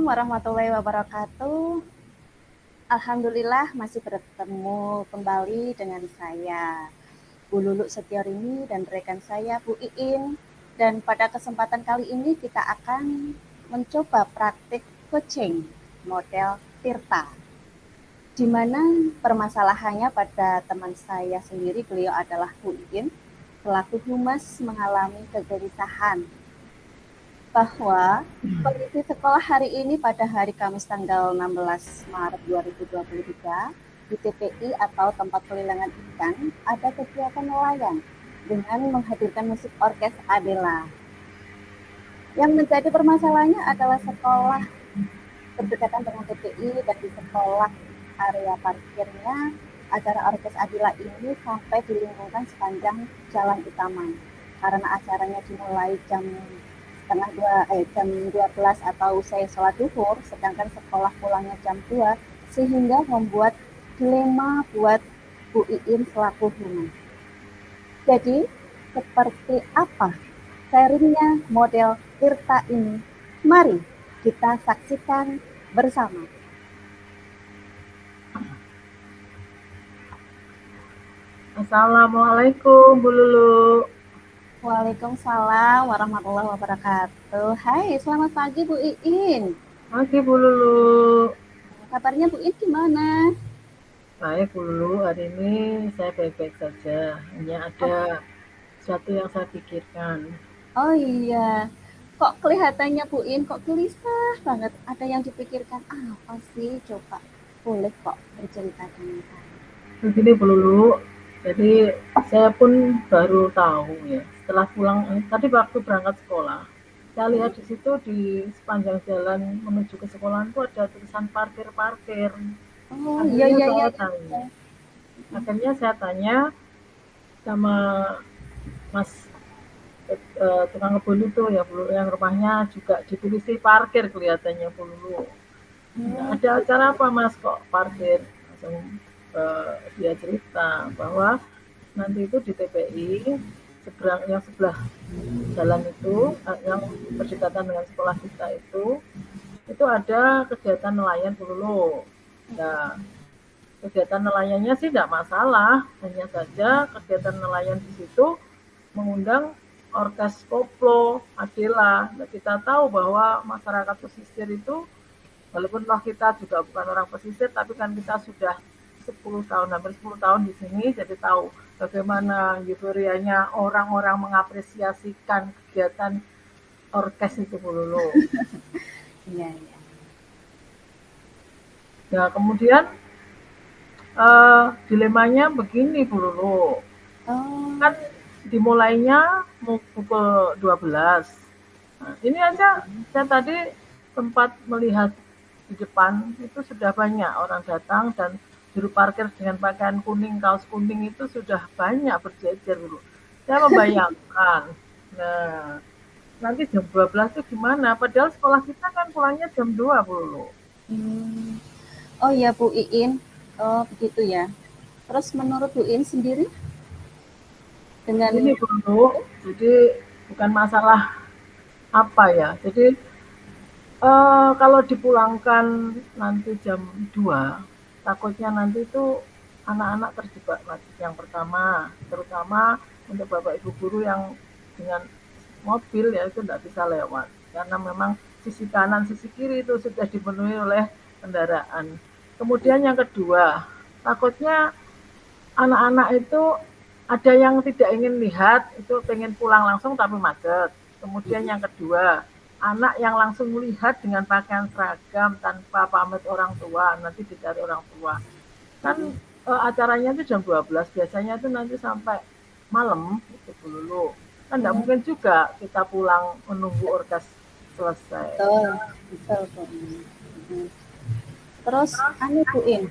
warahmatullahi wabarakatuh. Alhamdulillah masih bertemu kembali dengan saya, Bu Lulu Setiorini dan rekan saya Bu Iin. Dan pada kesempatan kali ini kita akan mencoba praktik coaching model Tirta. Di mana permasalahannya pada teman saya sendiri, beliau adalah Bu Iin, selaku humas mengalami kegelisahan bahwa kondisi sekolah hari ini pada hari Kamis tanggal 16 Maret 2023 di TPI atau tempat pelelangan ikan ada kegiatan nelayan dengan menghadirkan musik orkes Adela. Yang menjadi permasalahannya adalah sekolah berdekatan dengan TPI dan di sekolah area parkirnya acara orkes Adela ini sampai dilingkungkan sepanjang jalan utama karena acaranya dimulai jam 12 atau usai sholat duhur, sedangkan sekolah pulangnya jam 2, sehingga membuat dilema buat Bu Iin selaku humas. Jadi, seperti apa sharingnya model Tirta ini? Mari kita saksikan bersama. Assalamualaikum Bu Lulu. Waalaikumsalam warahmatullahi wabarakatuh. Hai, selamat pagi Bu Iin. Pagi Bu Lulu. Kabarnya Bu Iin gimana? Baik Bu Lulu, hari ini saya baik-baik saja. Hanya ada sesuatu yang saya pikirkan. Oh iya, kok kelihatannya Bu Iin kok gelisah banget. Ada yang dipikirkan apa sih? Coba boleh kok bercerita dengan saya. Begini Bu Lulu, jadi saya pun baru tahu ya, setelah pulang tadi waktu berangkat sekolah, saya lihat di situ di sepanjang jalan menuju ke sekolahan itu ada tulisan parkir-parkir. Oh iya Akhirnya iya iya. saya Iya. tanya, akhirnya saya tanya sama Mas tukang kebun itu ya Bu Lulu, yang rumahnya juga ditulisi parkir kelihatannya Bu Lulu. Nah, Hmm, ada acara apa Mas kok parkir? Langsung dia cerita bahwa nanti itu di TPI seberang yang sebelah jalan itu yang berdekatan dengan sekolah kita itu ada kegiatan nelayan Bu Lulu. Nah, kegiatan nelayannya sih tidak masalah, hanya saja kegiatan nelayan di situ mengundang orkes koplo, Adela. Nah, kita tahu bahwa masyarakat pesisir itu, walaupun toh kita juga bukan orang pesisir, tapi kan kita sudah 10 tahun, hampir 10 tahun di sini, jadi tahu bagaimana euforianya orang-orang mengapresiasikan kegiatan orkes itu Bu Lulu. iya iya. Nah, kemudian dilemanya begini Bu Lulu, Oh, kan dimulainya mau pukul 12. Nah, ini aja saya tadi sempat melihat di depan itu sudah banyak orang datang dan juru parkir dengan pakaian kuning, kaos kuning itu sudah banyak berjejer dulu. Saya membayangkan, nah nanti jam 12 itu gimana? Padahal sekolah kita kan pulangnya jam 2 dulu. hmm. Oh iya Bu Iin. Oh begitu ya. Terus menurut Bu Iin sendiri Gini dengan dulu, jadi bukan masalah apa ya. Jadi kalau dipulangkan nanti jam 2, takutnya nanti itu anak-anak terjebak macet yang pertama, terutama untuk bapak ibu guru yang dengan mobil ya itu tidak bisa lewat karena memang sisi kanan sisi kiri itu sudah dipenuhi oleh kendaraan. Kemudian yang kedua, takutnya anak-anak itu ada yang tidak ingin lihat, itu pengen pulang langsung tapi macet. Kemudian yang kedua, anak yang langsung melihat dengan pakaian seragam tanpa pamit orang tua, nanti dicari orang tua. Kan acaranya itu jam 12, biasanya itu nanti sampai malam itu dulu. Kan tidak mungkin juga kita pulang menunggu orgas selesai. betul, betul Bu Iin. Hmm. Terus anu Bu Iin,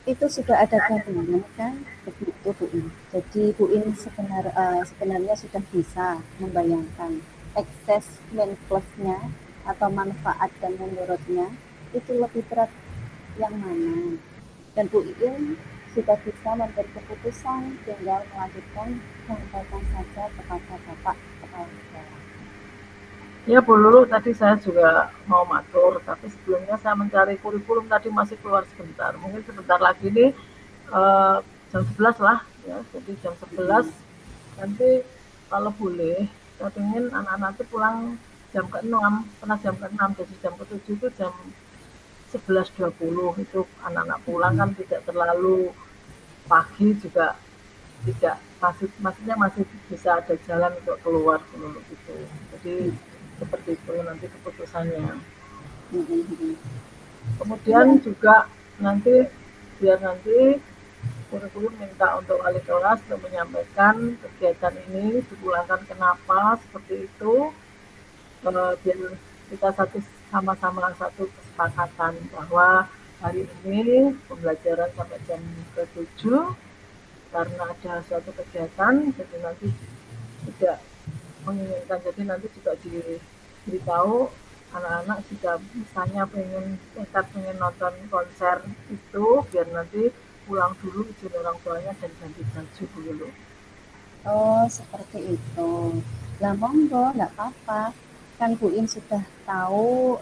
itu sudah ada gabungan kan begitu Bu Iin. Jadi Bu Iin sebenarnya sudah bisa membayangkan assessment plusnya atau manfaat dan menurutnya itu lebih berat yang mana. Dan Bu Iin sudah bisa memberi keputusan, tinggal melanjutkan sampaikan saja kepada Bapak Kepala Sekolah. Ya Bu Lulu, tadi saya juga mau matur, tapi sebelumnya saya mencari kurikulum tadi masih keluar sebentar. Mungkin sebentar lagi nih eh, jam 11 lah ya. Jadi jam 11 Mm-mm. nanti kalau boleh saya ingin anak-anak itu pulang jam ke-6, pernah jam ke-6, jadi jam ke-7 itu jam 11.20 itu anak-anak pulang kan tidak terlalu pagi juga tidak maksudnya masih bisa ada jalan untuk keluar dulu gitu. Jadi seperti itu nanti keputusannya. Mm-mm. Kemudian Iya. juga nanti biar nanti kurikulum minta untuk wali kelas untuk menyampaikan kegiatan ini dipulangkan kenapa seperti itu, biar kita sama-sama satu kesepakatan bahwa hari ini pembelajaran sampai jam ke-7 karena ada suatu kegiatan, jadi nanti tidak menginginkan, jadi nanti juga diberitahu anak-anak jika misalnya pengen nonton konser itu biar nanti pulang dulu izin orang tuanya dan ganti baju dulu. Oh, seperti itu. Lah monggo, nggak apa-apa. Kan Bu In sudah tahu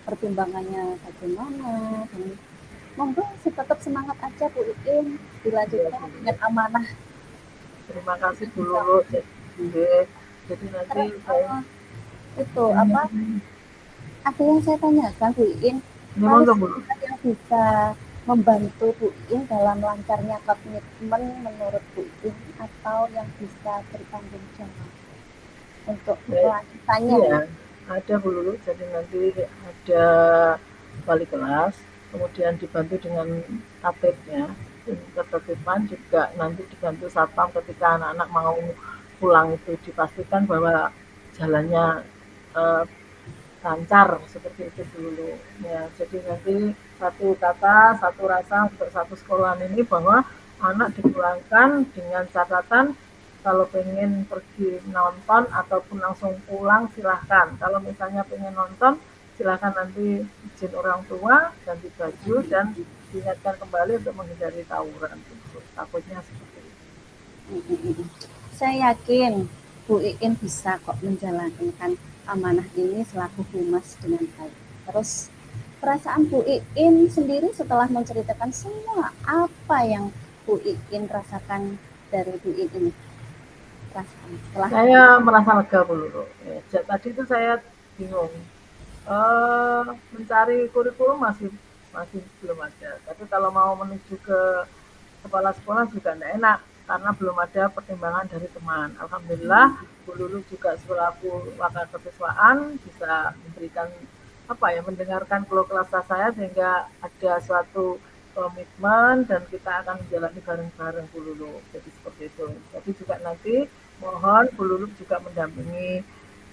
pertimbangannya bagaimana. Dan monggo tetap semangat aja Bu In. Ya, Dilanjutkan dengan amanah terima kasih yang Bu bisa. Lulu. Jadi nanti Terus saya itu apa? ingin Ada yang saya tanyakan Bu In. Kalau memang Bu Lulu. siapa yang bisa membantu Bu In dalam lancarnya komitmen menurut Bu In atau yang bisa bertanggung jawab untuk Ya, kelanjutannya iya, ya. ada Bu Lulu. Jadi nanti ada wali kelas, kemudian dibantu dengan tatipnya, dan ketertiban juga nanti dibantu satpam ketika anak-anak mau pulang itu dipastikan bahwa jalannya eh, lancar seperti itu dulu. Ya, jadi nanti satu kata, satu rasa untuk satu sekolahan ini bahwa anak dipulangkan dengan catatan kalau pengen pergi nonton ataupun langsung pulang silahkan. Kalau misalnya pengen nonton silahkan nanti izin orang tua, ganti baju dan diingatkan kembali untuk menghindari tawuran. Takutnya seperti itu. Saya yakin Bu Iin bisa kok menjalankan amanah ini selaku humas dengan baik. Terus perasaan Bu Iin sendiri setelah menceritakan semua apa yang Bu Iin rasakan dari Bu Iin ini, perasaan setelah Saya merasa lega dulu. Ya, tadi itu saya bingung. Mencari kurikulum masih masih belum ada. Tapi kalau mau menuju ke kepala sekolah juga tidak enak karena belum ada pertimbangan dari teman. Alhamdulillah Bu Lulu juga selaku wakil kesiswaan bisa memberikan apa ya mendengarkan keluh kesah saya sehingga ada suatu komitmen dan kita akan menjalani bareng-bareng Bu Lulu. Jadi seperti itu. Jadi juga nanti mohon Bu Lulu juga mendampingi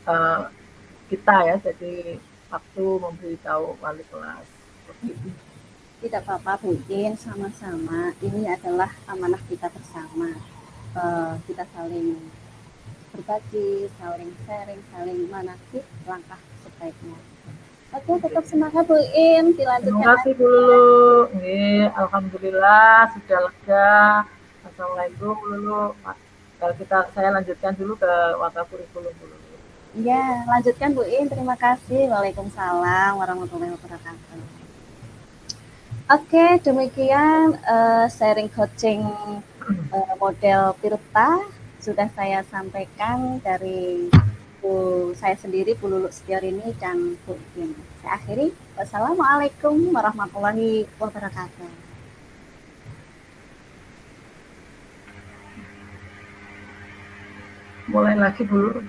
uh, kita ya, jadi waktu memberitahu wali kelas. tidak apa-apa Bu Iin, sama-sama ini adalah amanah kita bersama. Kita saling berbagi, saling sharing, saling manasik langkah sebaiknya. Oke, tetap semangat Bu In, Terima dilanjutkan kasih Bu aja. Lulu. Alhamdulillah sudah lega. Assalamualaikum Bu Lulu. Kalau saya lanjutkan dulu ke wakil kurikulum Bu Lulu. Ya, lanjutkan Bu In. Terima kasih. Waalaikumsalam warahmatullahi wabarakatuh. Oke, demikian sharing coaching model Tirta sudah saya sampaikan dari saya sendiri Bu Lulu Setiorini dan Bu In. Saya akhiri. Wassalamualaikum warahmatullahi wabarakatuh. Mulai lagi Bu Lulu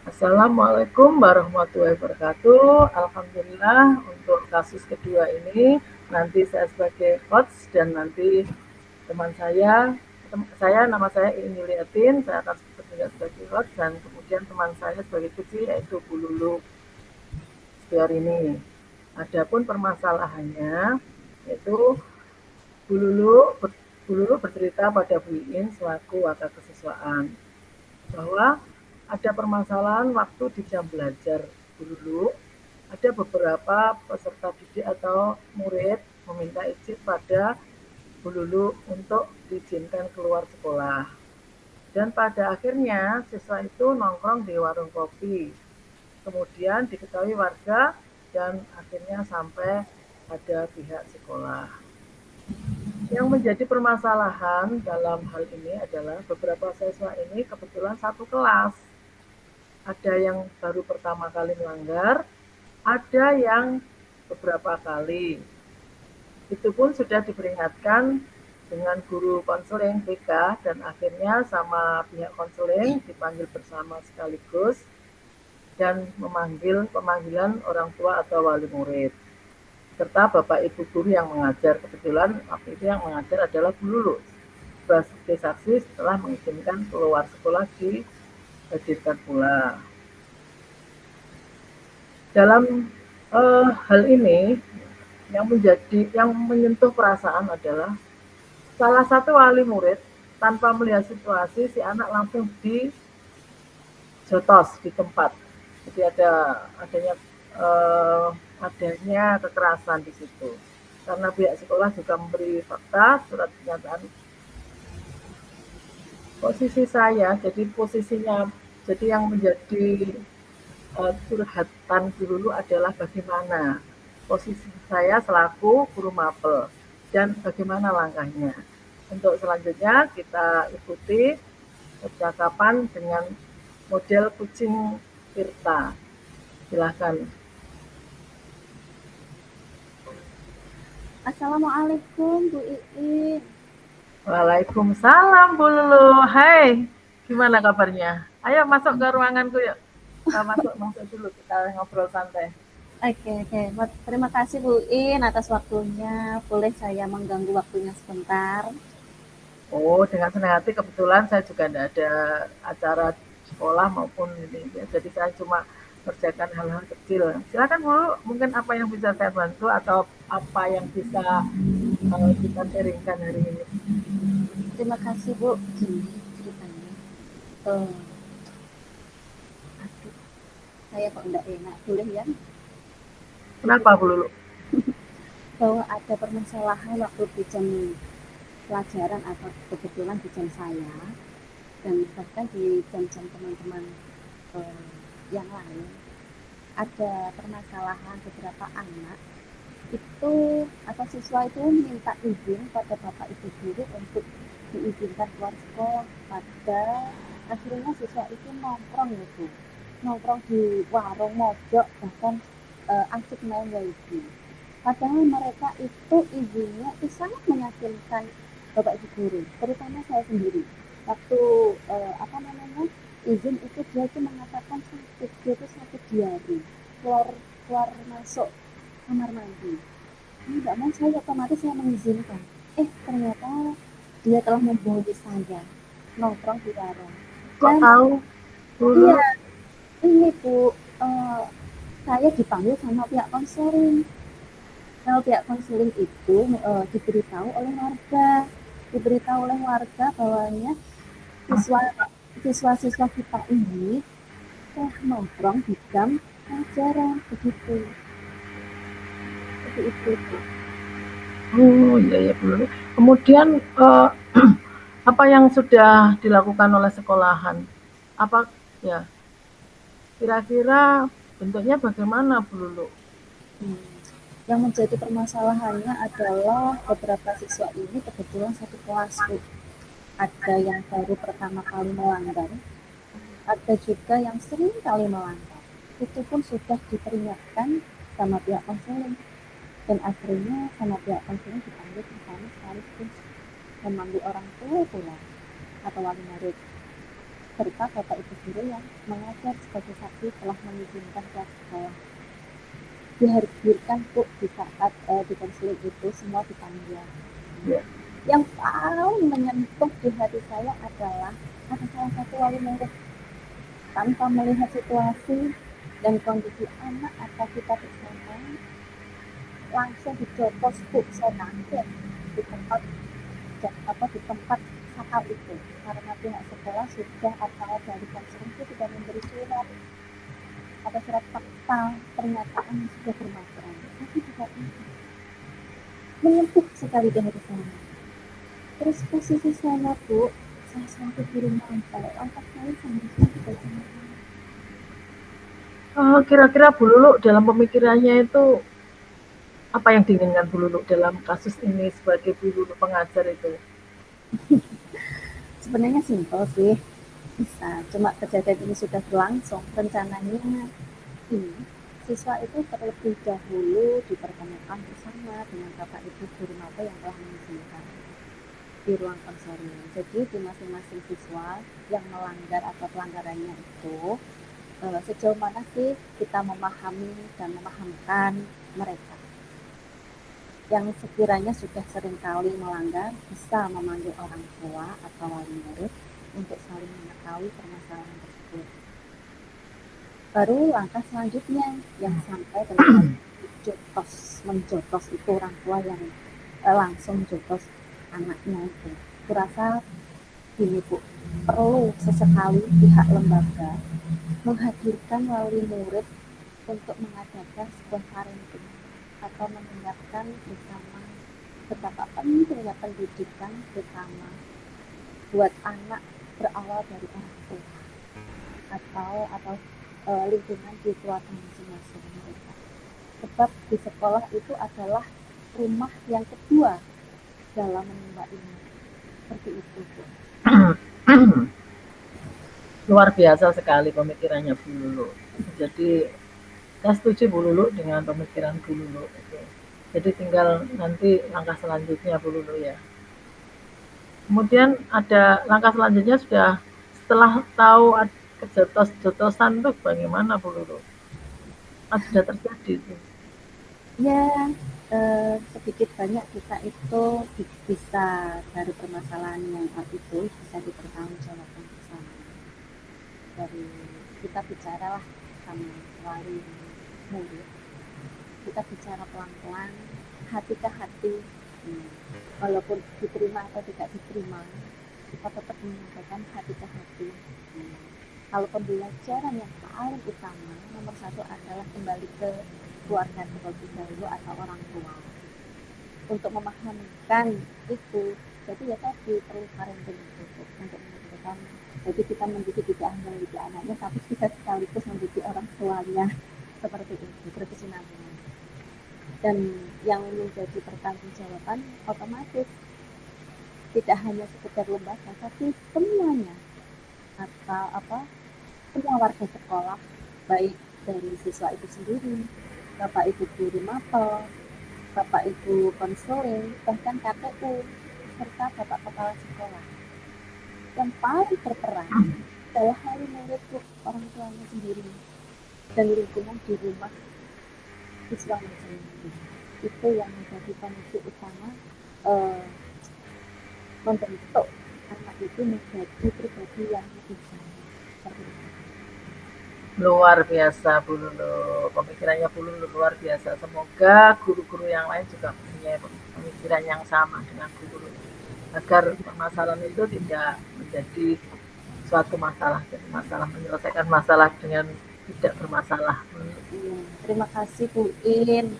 Assalamualaikum warahmatullahi wabarakatuh. Alhamdulillah untuk kasus kedua ini nanti saya sebagai host dan nanti teman saya nama saya Ini Liatin, saya akan bekerja sebagai host dan kemudian teman saya sebagai kecil yaitu Bu Lulu ini. Adapun permasalahannya yaitu Bu Lulu, Bu Lulu bercerita pada Bu Iin selaku wakil kesiswaan bahwa ada permasalahan waktu di jam belajar dulu. Ada beberapa peserta didik atau murid meminta izin pada Bu Lulu untuk diizinkan keluar sekolah. Dan pada akhirnya siswa itu nongkrong di warung kopi. Kemudian diketahui warga dan akhirnya sampai pada pihak sekolah. Yang menjadi permasalahan dalam hal ini adalah beberapa siswa ini kebetulan satu kelas. Ada yang baru pertama kali melanggar, ada yang beberapa kali. Itu pun sudah diperingatkan dengan guru konseling BK dan akhirnya sama pihak konseling dipanggil bersama sekaligus dan memanggil pemanggilan orang tua atau wali murid serta bapak ibu guru yang mengajar. Kebetulan waktu itu yang mengajar adalah Bu Lulu sebagai saksi setelah mengizinkan keluar sekolah dihadirkan pula. Dalam hal ini yang menyentuh perasaan adalah salah satu wali murid tanpa melihat situasi si anak langsung dijotos di tempat. Jadi adanya kekerasan di situ. Karena pihak sekolah juga memberi fakta surat pernyataan. Posisi saya, jadi yang menjadi curhatan dulu adalah bagaimana posisi saya selaku guru mapel dan bagaimana langkahnya. Untuk selanjutnya kita ikuti percakapan dengan model kucing Tirta. Silahkan. Assalamualaikum Bu Iin. Waalaikumsalam Bu Lulu. Hai, gimana kabarnya? Ayo masuk ke ruanganku yuk. Kita masuk dulu, kita ngobrol santai. Oke. Terima kasih Bu Iin atas waktunya. Boleh saya mengganggu waktunya sebentar? Oh, dengan senang hati. Kebetulan saya juga tidak ada acara sekolah maupun ini. Ya. Jadi saya cuma kerjakan hal-hal kecil. Silakan Bu, mungkin apa yang bisa saya bantu atau apa yang bisa kita sharingkan hari ini. Terima kasih Bu. Gini ceritanya. Aduh, saya kok enggak enak. Boleh ya? Kenapa Bu Lulu? Bahwa ada permasalahan waktu di jam pelajaran atau kebetulan di jam saya dan bahkan di jam-jam teman-teman yang lain ada permasalahan beberapa anak itu atau siswa itu minta izin pada bapak ibu guru untuk diizinkan keluar sekolah. Pada akhirnya siswa itu nongkrong di warung mojok bahkan asik main lagi. Padahal mereka itu izinnya itu sangat meyakinkan bapak ibu guru, terutama saya sendiri. Waktu izin itu dia itu mengatakan dia itu sakit diare, keluar masuk kamar mandi. Nggak mau, saya otomatis saya mengizinkan. Ternyata dia telah membohongi saya nongkrong di warung. Kok tahu? Iya, ini Bu, saya dipanggil sama pihak konseling. Kalau pihak konseling itu diberitahu oleh warga bahwanya siswa-siswa kita ini telah nongkrong di jam pelajaran begitu. Seperti itu. Oh iya Bu. Kemudian apa yang sudah dilakukan oleh sekolahan? Apa ya? Kira-kira bentuknya bagaimana Bu Lulu? Yang menjadi permasalahannya adalah beberapa siswa ini kebetulan satu kelas Bu. Ada yang baru pertama kali melanggar, ada juga yang sering kali melanggar. Itu pun sudah diperingatkan sama pihak konseling dan akhirnya sama pihak konseling dipanggil bersama sekaligus memanggil orang tua pula atau wali murid serta bapak ibu guru yang mengajar sebagai saksi telah mengizinkan ke sekolah. Dihadirkan Bu di saat di konseling itu semua dipanggil. Yang paling menyentuh di hati saya adalah ada salah satu wali murid tanpa melihat situasi dan kondisi anak atau kita bersama langsung dijotos Bu, saya kaget di tempat sakal itu karena pihak sekolah sudah atau dari konseling itu sudah apa pernyataan yang sudah bermakna, tapi juga menyentuh sekali di hati saya. Terus posisi saya, Bu, saya selalu di rumah kalau angkat saya sama juga sama. Kira-kira Bu Lulu dalam pemikirannya itu apa yang diinginkan Bu Lulu dalam kasus ini sebagai Bu Lulu pengajar itu? Sebenarnya simpel sih, bisa. Cuma kejadian ini sudah berlangsung. Rencananya ini siswa itu terlebih dahulu dipertemukan bersama dengan Bapak Ibu guru maba yang telah mengizinkan di ruang konseling. Jadi di masing-masing siswa yang melanggar atau pelanggarannya itu sejauh mana sih kita memahami dan memahamkan mereka. Yang sekiranya sudah seringkali melanggar bisa memanggil orang tua atau wali murid untuk saling mengetahui permasalahan tersebut. Baru langkah selanjutnya yang sampai dengan menjotos itu orang tua yang langsung jotos anaknya itu. Kurasa gini Bu, perlu sesekali pihak lembaga menghadirkan wali murid untuk mengadakan sebuah parenting atau mengingatkan bersama betapa pentingnya pendidikan terutama buat anak berawal dari orang tua atau lingkungan di keluarga masing-masing mereka. Sebab di sekolah itu adalah rumah yang kedua dalam menimba ilmu. Seperti itu, Bu. Luar biasa sekali pemikirannya Bu Lulu. Jadi saya setuju Bu Lulu dengan pemikiran Bu Lulu itu. Jadi tinggal nanti langkah selanjutnya Bu Lulu ya. Kemudian ada langkah selanjutnya setelah tahu kejotos-jotosan tuh bagaimana Bu Lulu? Sudah terjadi itu. Ya, sedikit banyak kita itu bisa dari permasalahan yang itu bisa dipertanggungjawabkan bersama. Dari kita bicara lah sama wali murid, kita bicara pelan-pelan, hati ke hati, walaupun diterima atau tidak diterima, kita tetap menyampaikan hati ke hati. Kalau pembelajaran yang paling utama nomor satu adalah kembali ke keluarga terlebih dahulu atau orang tua untuk memahamkan itu. Jadi ya tadi perlu parenting itu untuk menentukan. Jadi kita mendidik tidak hanya mendidik anaknya, tapi kita sekaligus mendidik orang tuanya seperti itu berkesinambungan. Dan yang menjadi pertanggungjawaban otomatis tidak hanya sekedar lembaga, tapi semuanya atau semua warga sekolah, baik dari siswa itu sendiri, Bapak Ibu guru mapel, Bapak Ibu konseling, bahkan KPU, serta Bapak Kepala Sekolah. Yang paling berperan adalah wali murid orang tuanya sendiri dan lingkungan di rumah siswa sendiri. Itu yang menjadi pemicu utama membentuk anak itu menjadi pribadi yang lebih baik. Luar biasa Bu Lulu, pemikirannya Bu Lulu luar biasa. Semoga guru-guru yang lain juga punya pemikiran yang sama dengan Bu Lulu, agar permasalahan itu tidak menjadi suatu masalah, jadi masalah menyelesaikan masalah dengan tidak bermasalah. Terima kasih Bu In.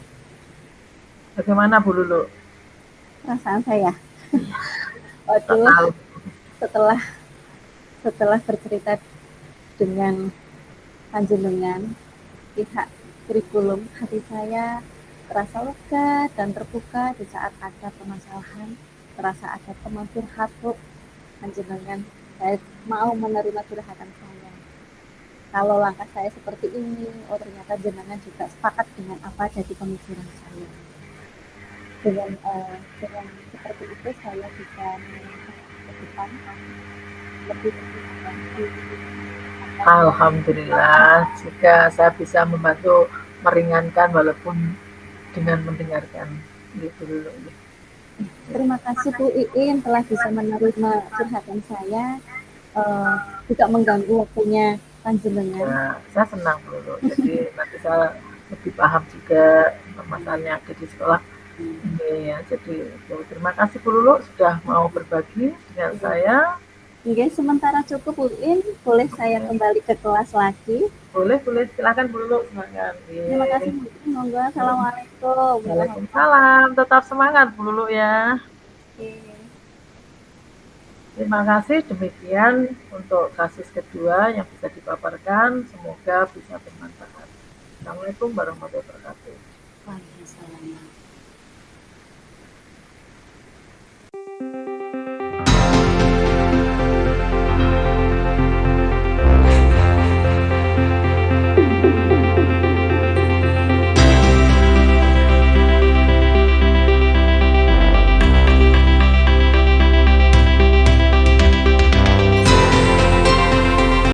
Bagaimana Bu Lulu? Perasaan saya. Waduh, setelah bercerita dengan panjenengan pihak kurikulum, hati saya terasa lega dan terbuka di saat ada permasalahan, terasa ada teman curhat Bu panjenengan. Saya mau menerima curhatan saya. Kalau langkah saya seperti ini, ternyata jenengan juga sepakat dengan apa jadi pemikiran saya. Dengan seperti itu saya bisa menentukan ke depan lebih alhamdulillah jika saya bisa membantu meringankan walaupun dengan mendengarkan gitu dulu. Terima kasih Bu Iin telah bisa menerima curhatan saya, tidak mengganggu waktunya panjenengan. Nah, saya senang dulu, jadi nanti saya lebih paham juga permasalahan yang ada di sekolah. Ini ya, jadi terima kasih Bu Lulu sudah mau berbagi dengan saya. Nggih, sementara cukup Bu In, boleh saya Oke. kembali ke kelas lagi? Boleh, boleh. Silakan Bu Lulu, silakan. Terima kasih Iya. Bu In, monggo. Assalamualaikum warahmatullahi Waalaikumsalam. Tetap semangat Bu Lulu ya. wabarakatuh. Terima kasih. Demikian untuk kasus kedua yang bisa dipaparkan. Semoga bisa bermanfaat. Assalamualaikum warahmatullahi wabarakatuh. Waalaikumsalam.